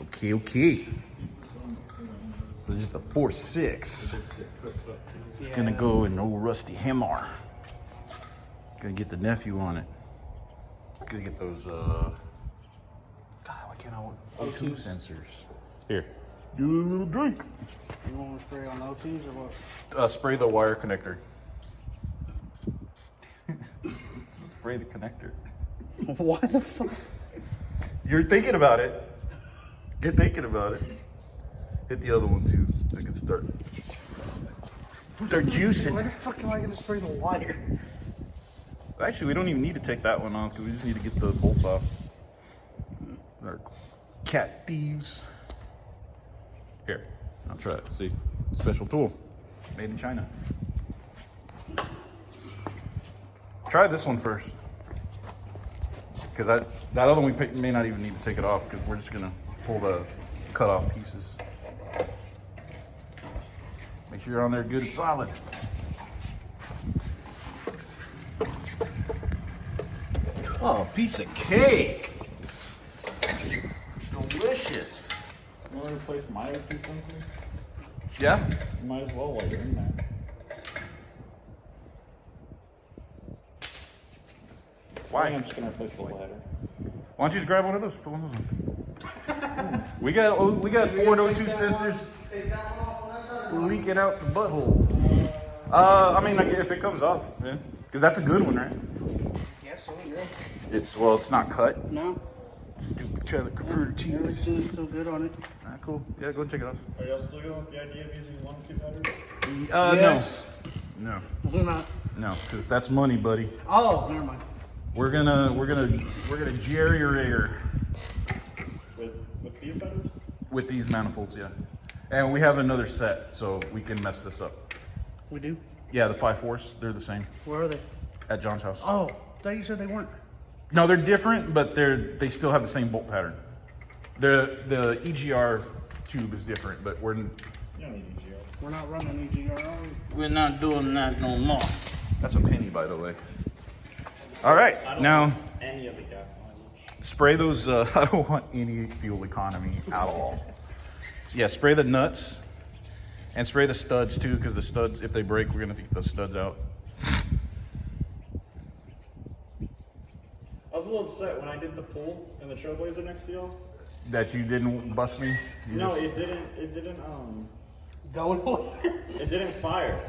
Okay, okay. So just a 4.6. It's gonna go in old rusty hammer. Gonna get the nephew on it. Gonna get those God, why can't I O2 sensors? Here. Do a little drink. You want to spray on O2s or what? Spray the wire connector. Spray the connector. Why the fuck? You're thinking about it. You're thinking about it. Hit the other one too. I can start. They're Why juicing. the fuck am I going to spray the wire? Actually, we don't even need to take that one off because we just need to get the bolts off. They're cat thieves. Here, I'll try it. See, special tool, made in China. Try this one first, because that other one we may not even need to take it off because we're just gonna pull the cut off pieces. Make sure you're on there good and solid. Oh, piece of cake. Delicious. You want to replace my O2 sensor? Yeah? You might as well while you're in there. I Why? think I'm just going to replace the header. Why don't you just grab one of those? Put one of those on. we got Ford O2 sensors leaking out the butthole. I mean, like, if it comes off, yeah. Because that's a good one, right? Yes, so yeah. It's not cut. No. Stupid China computer cheese. Everything's still good on it. Alright, cool. Yeah, go and check it off. Are y'all still going with the idea of using 1-2 headers? Yes. No. We're not. No, because that's money, buddy. Oh, never mind. We're gonna jerry rigger With these headers? with these manifolds, yeah. And we have another set, so we can mess this up. We do? Yeah, the 5.4s, they're the same Where are they? at John's house. Oh, I thought you said they weren't. No, they're different, but they still have the same bolt pattern. The EGR tube is different, but You don't need EGR. We're not running EGR, are we? we're not doing that no more. That's a penny, by the way. All right, I don't now want any of the gas mileage. spray those. I don't want any fuel economy at all. Yeah, spray the nuts and spray the studs too, because the studs, if they break, we're gonna take the studs out. I was a little upset when I did the pull in the Trailblazer next to y'all. That you didn't bust me. You No, just- it didn't Going away. it didn't fire.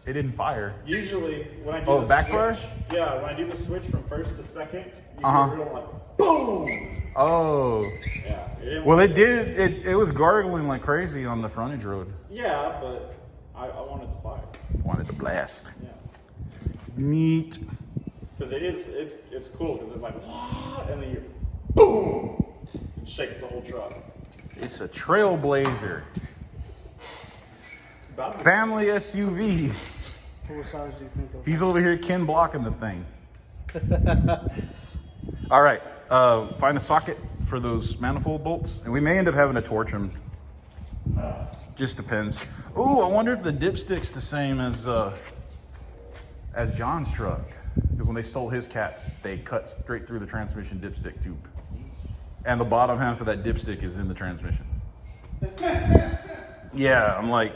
it didn't fire. Usually when I do Oh, the backfire? switch, yeah, when I do the switch from first to second, you Uh-huh. hear real like boom. Oh, Yeah. It didn't well, it did. It was gargling like crazy on the frontage road. Yeah, but I wanted the fire. Wanted to blast. Yeah. Neat. Because it's cool because it's like what, and then you boom, it shakes the whole truck. It's a Trailblazer. It's about to Family SUV. What size do you think of? He's over here Ken blocking the thing. All right, find a socket for those manifold bolts, and we may end up having to torch them. Just depends. Oh, I wonder if the dipstick's the same as John's truck. Because when they stole his cats, they cut straight through the transmission dipstick tube, and the bottom half of that dipstick is in the transmission. Yeah, I'm like,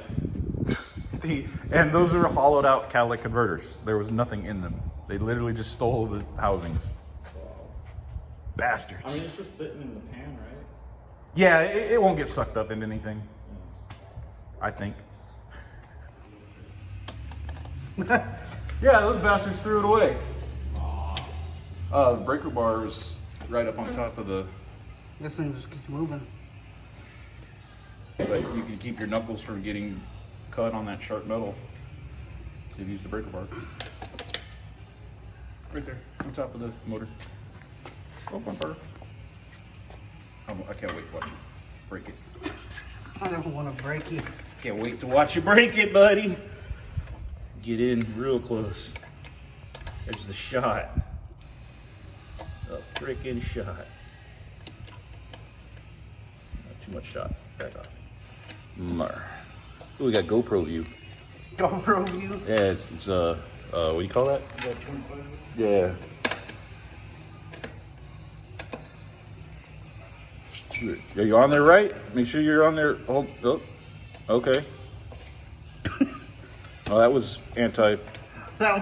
and those are hollowed out catalytic converters. There was nothing in them. They literally just stole the housings. Bastards. I mean, it's just sitting in the pan, right? Yeah, it won't get sucked up into anything. I think. Yeah, those bastards threw it away. The breaker bar is right up on top of the. This thing just keeps moving. But you can keep your knuckles from getting cut on that sharp metal. If you use the breaker bar. Right there, on top of the motor. Oh, one bar. I can't wait to watch you break it. I don't want to break it. Can't wait to watch you break it, buddy. Get in real close. There's the shot. A freaking shot. Not too much shot. Back off. Ooh, we got GoPro view. GoPro view. Yeah, it's what do you call that? Yeah. Are you on there right? Make sure you're on there. Hold. Oh, okay. Oh, that was That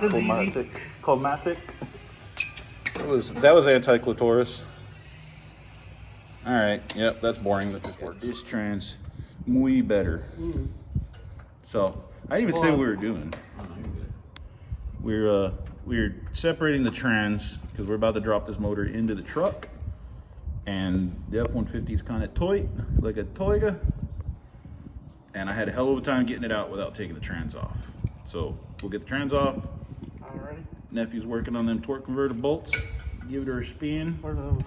was easy. climatic. That was anti-clitoris. All right. Yep, that's boring. That just worked. This trans, muy better. So I didn't even say what we were doing. We're separating the trans because we're about to drop this motor into the truck, and the F-150 is kind of tight, like a Toyota, and I had a hell of a time getting it out without taking the trans off. So we'll get the trans off. Alrighty. Nephew's working on them torque converter bolts. Give it a spin. Where are those?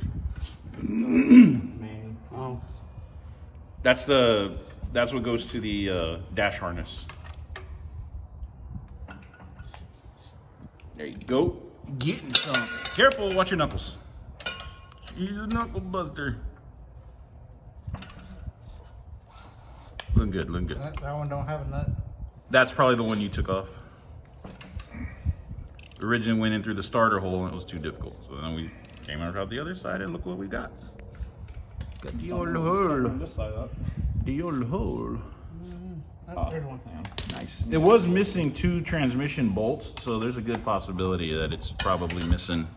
Main. Oh. That's what goes to the dash harness. There you go. Getting some. Careful, watch your knuckles. He's a knuckle buster. Looking good, looking good. That one don't have a nut. That's probably the one you took off. Originally went in through the starter hole and it was too difficult. So then we came out the other side and look what we got. Got the old hole. On this side up. The old hole. There's one. Nice. It was missing 2 transmission bolts, so there's a good possibility that it's probably missing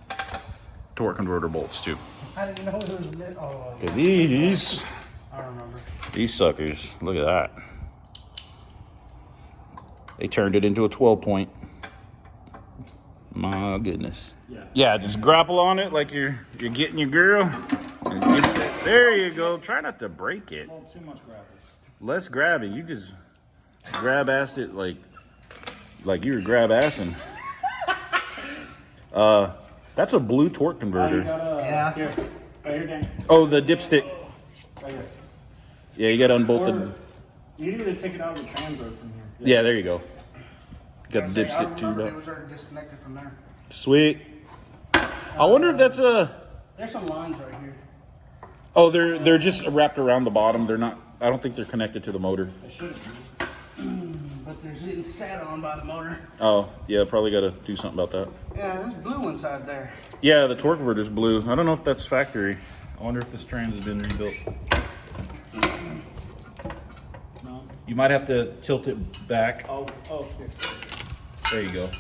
torque converter bolts too. I didn't know it was lit. Oh, Okay, these I remember. suckers, look at that. They turned it into a 12-point. My goodness. Yeah, just grapple on it like you're getting your girl. There you go. Try not to break it. Not too much gravel. Less grabbing. You just grab-assed it like you were grab-assing. That's a blue torque converter. Yeah. Here. Right here, Dan. Oh, the dipstick. Right here. Yeah, you gotta unbolt Or the. you need to take it out of the transfer from here. Yeah, there you go. Got the I dipstick tube remember it up. was already disconnected from there. Sweet. I wonder if that's a. There's some lines right here. Oh, they're just wrapped around the bottom. They're not. I don't think they're connected to the motor. It should be. But they're getting sat on by the motor. Oh, yeah, probably got to do something about that. Yeah, there's blue inside there. Yeah, the torque converter's blue. I don't know if that's factory. I wonder if this trans has been rebuilt. No. You might have to tilt it back. Oh, here. There you go.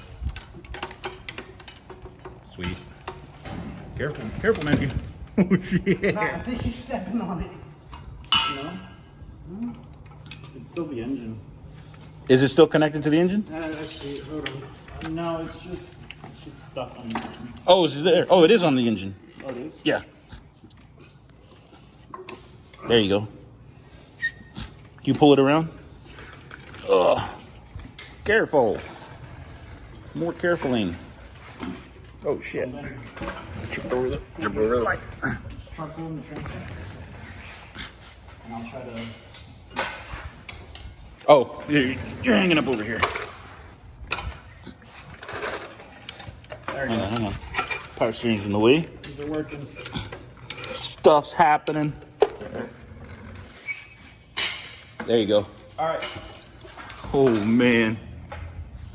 Sweet. Careful, Matthew. Oh, shit. Nah, I think you're stepping on it. No? It's still the engine. Is it still connected to the engine? Let's see. Hold on. No, it's just stuck on the engine. Oh, is it there? Oh, it is on the engine. Oh, it is? Yeah. There you go. You pull it around? Ugh. Careful. More carefuling. Oh, shit. Jump over the light. Just truck in the transfer. And I'll try to... Oh, you're hanging up over here. There you go. Hang on. Power steering's in the way. Is it working? Stuff's happening. There you go. All right. Oh, man.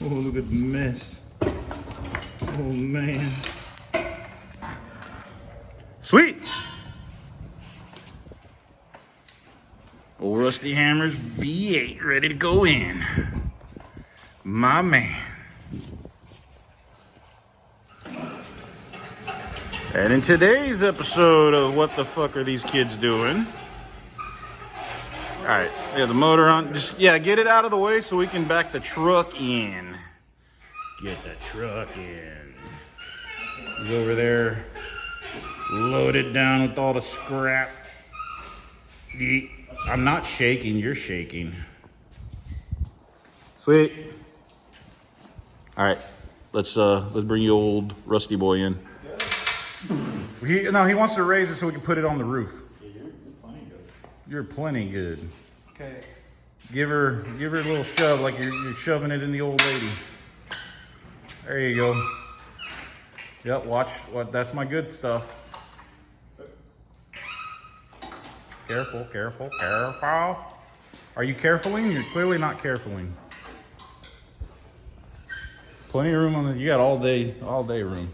Oh, look at the mess. Oh, man. Sweet. Old Rusty Hammer's V8 ready to go in. My man. And in today's episode of What the Fuck Are These Kids Doing? Alright, yeah, the motor on. Just, yeah, get it out of the way so we can back the truck in. Get the truck in. Go over there. Load it down with all the scrap. I'm not shaking, you're shaking. Sweet. Alright, let's bring you old Rusty Boy in. He wants to raise it so we can put it on the roof. Yeah, you're plenty good. You're plenty good. Okay. Give her a little shove like you're shoving it in the old lady. There you go. Yep, watch what that's my good stuff. Careful. Are you carefuling? You're clearly not carefuling. Plenty of room on the you got all day room.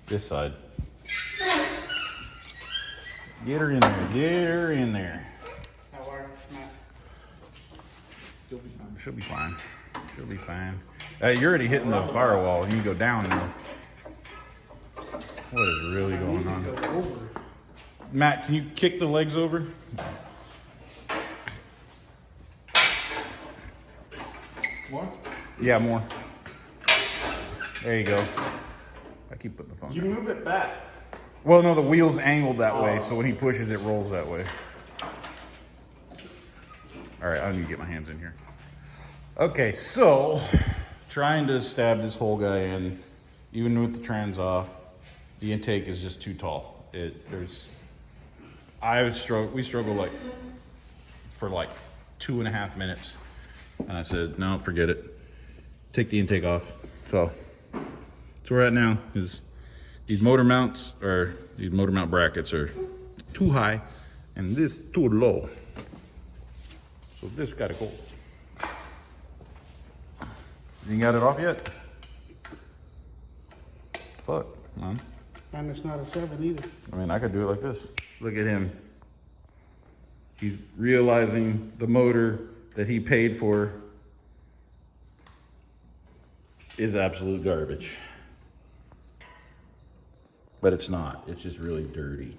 This side. Get her in there. Get her in there. That works, Matt. You'll be fine. She'll be fine. She'll be fine. You're already hitting the firewall. You can go down now. What is really going on? Go over. Matt, can you kick the legs over? What? Yeah, more. There you go. I keep putting the phone You down. move it back. Well, no, the wheel's angled that way, so when he pushes, it rolls that way. All right, I need to get my hands in here. Okay, so trying to stab this whole guy in, even with the trans off, the intake is just too tall. We struggled like for like 2.5 minutes, and I said, no, forget it. Take the intake off. So where we're at now is these motor mount brackets are too high, and this too low. So this gotta go. You got it off yet? Fuck, man. And it's not a 7 either. I mean, I could do it like this. Look at him. He's realizing the motor that he paid for is absolute garbage. But it's not. It's just really dirty.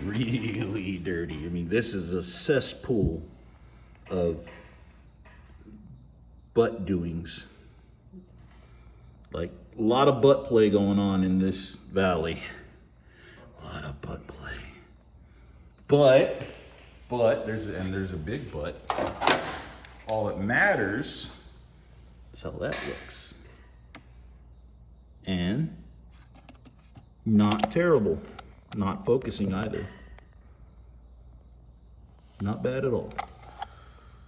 Really dirty. I mean, this is a cesspool of butt doings. Like, a lot of butt play going on in this valley. A lot of butt play. But there's a big but. All that matters is how that looks. And not terrible. Not focusing either. Not bad at all.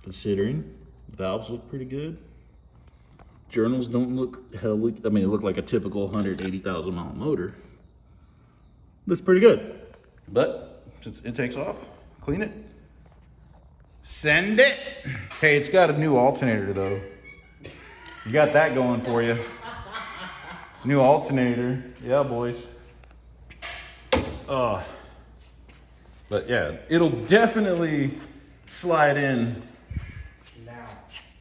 Considering valves look pretty good. Journals don't look they look like a typical 180,000 mile motor. Looks pretty good. But since it takes off, clean it. Send it. Hey, it's got a new alternator though. You got that going for you. New alternator. Yeah, boys. But yeah, it'll definitely slide in Now.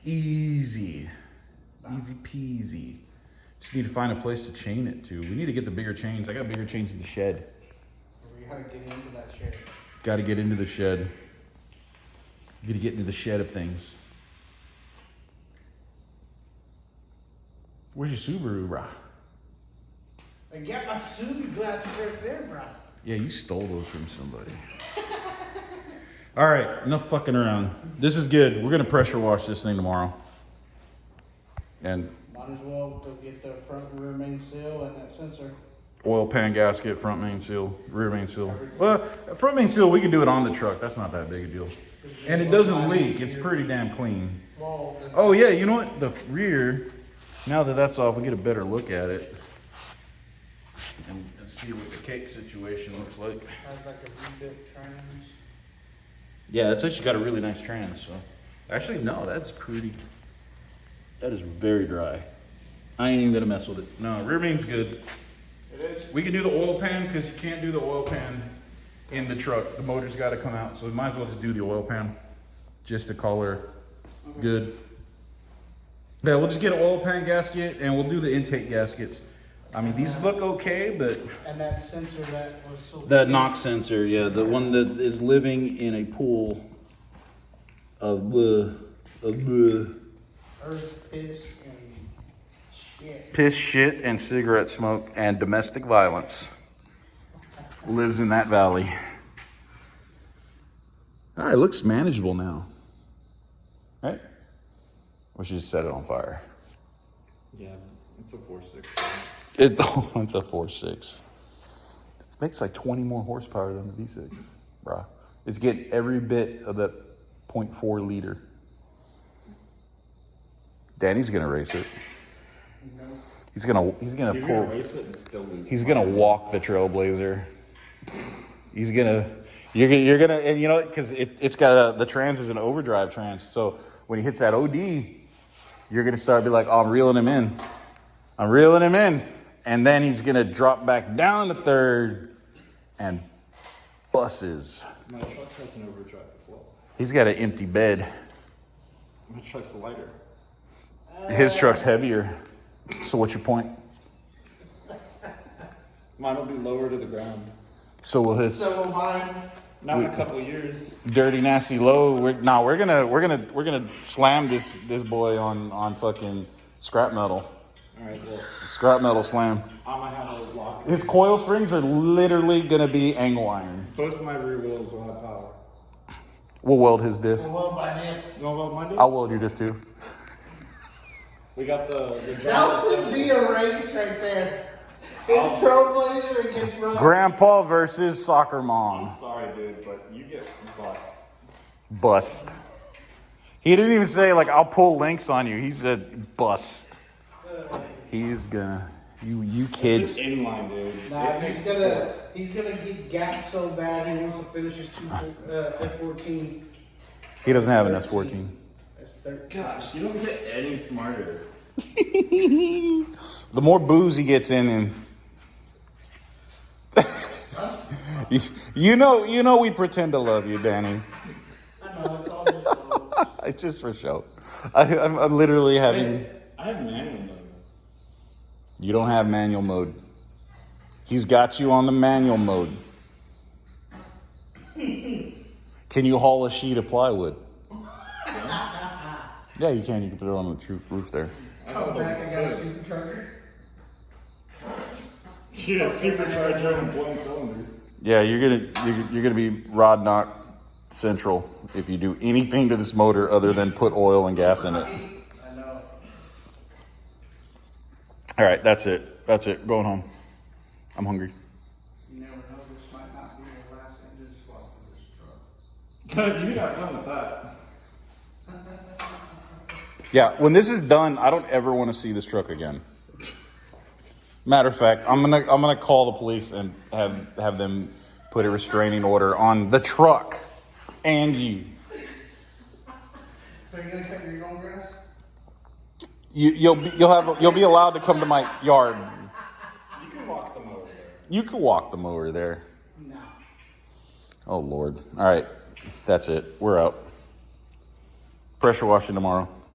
easy. Easy peasy. Just need to find a place to chain it to. We need to get the bigger chains. I got bigger chains in the shed. We gotta get into that shed. Got to get into the shed. Got to get into the shed of things. Where's your Subaru, brah? I got my Subi glasses right there, bro. Yeah, you stole those from somebody. All right, enough fucking around. This is good. We're gonna pressure wash this thing tomorrow. And Might as well go get the front and rear main seal and that sensor. oil pan gasket, front main seal, rear main seal. Well, front main seal, we can do it on the truck. That's not that big a deal. And it doesn't leak. It's pretty damn clean. Well, Oh yeah, you know what? The rear, now that that's off, we get a better look at it. And see what the cake situation looks like. has like a rebuilt trans. Yeah, it's actually got a really nice trans, so. Actually, no, that is very dry. I ain't even gonna mess with it. No, rear main's good. It is. We can do the oil pan, because you can't do the oil pan in the truck. The motor's gotta come out, so we might as well just do the oil pan, just to call her good. Yeah, we'll just get an oil pan gasket, and we'll do the intake gaskets. I mean, these look okay, but And that sensor that was so. that knock sensor, yeah, the one that is living in a pool of Earth, piss, and shit. piss, shit, and cigarette smoke and domestic violence lives in that valley. Ah, it looks manageable now, right? We should just set it on fire. Yeah, it's a 4.6. It's a 4.6. It makes like 20 more horsepower than the V6, bruh. It's getting every bit of that 0.4 liter. Danny's gonna race it. He's gonna He's pull. gonna race it and still lose. He's gonna walk the Trailblazer. He's gonna. You're gonna, and you know, because it's got the trans is an overdrive trans. So when he hits that OD, you're gonna start be like, oh, I'm reeling him in. I'm reeling him in. And then he's gonna drop back down to third and buses. My truck has an overdrive as well. He's got an empty bed. My truck's lighter. His truck's heavier. So what's your point? Mine will be lower to the ground. So will his So will mine. Not in a couple of years. dirty nasty low. We're gonna slam this boy on fucking scrap metal. All right, well, Scrap metal slam. I might have a lock. His coil springs are literally gonna be angle iron. Both my rear wheels will have power. We'll weld his diff. Well, by Niff. You know what my I'll weld your diff too. We got the That would be a race right there. It's Trailblazer against Rock. Grandpa versus soccer mom. I'm sorry, dude, but you get bust. Bust. He didn't even say like I'll pull links on you. He said bust. He's gonna you kids. It's inline, dude. Nah, he's gonna get gapped so bad he wants to finish his F14. He doesn't have an S14. Gosh, you don't get any smarter. The more booze he gets in him. you know we pretend to love you, Danny. I know, it's all just It's just for show. I'm literally having. I have manual mode. You don't have manual mode. He's got you on the manual mode. Can you haul a sheet of plywood? Yeah, you can. You can put it on the roof there. come back, I got a supercharger. You get a supercharger and one cylinder. Yeah, you're gonna be Rod Knock Central if you do anything to this motor other than put oil and gas in it. I know. All right, that's it. Going home. I'm hungry. You never know, this might not be the last engine swap for this truck. You got fun with that. Yeah, when this is done, I don't ever want to see this truck again. Matter of fact, I'm gonna call the police and have them put a restraining order on the truck and you. So you're gonna cut your own grass? You'll be allowed to come to my yard. You can walk them over there. You can walk them over there. No. Oh Lord. All right, that's it. We're out. Pressure washing tomorrow.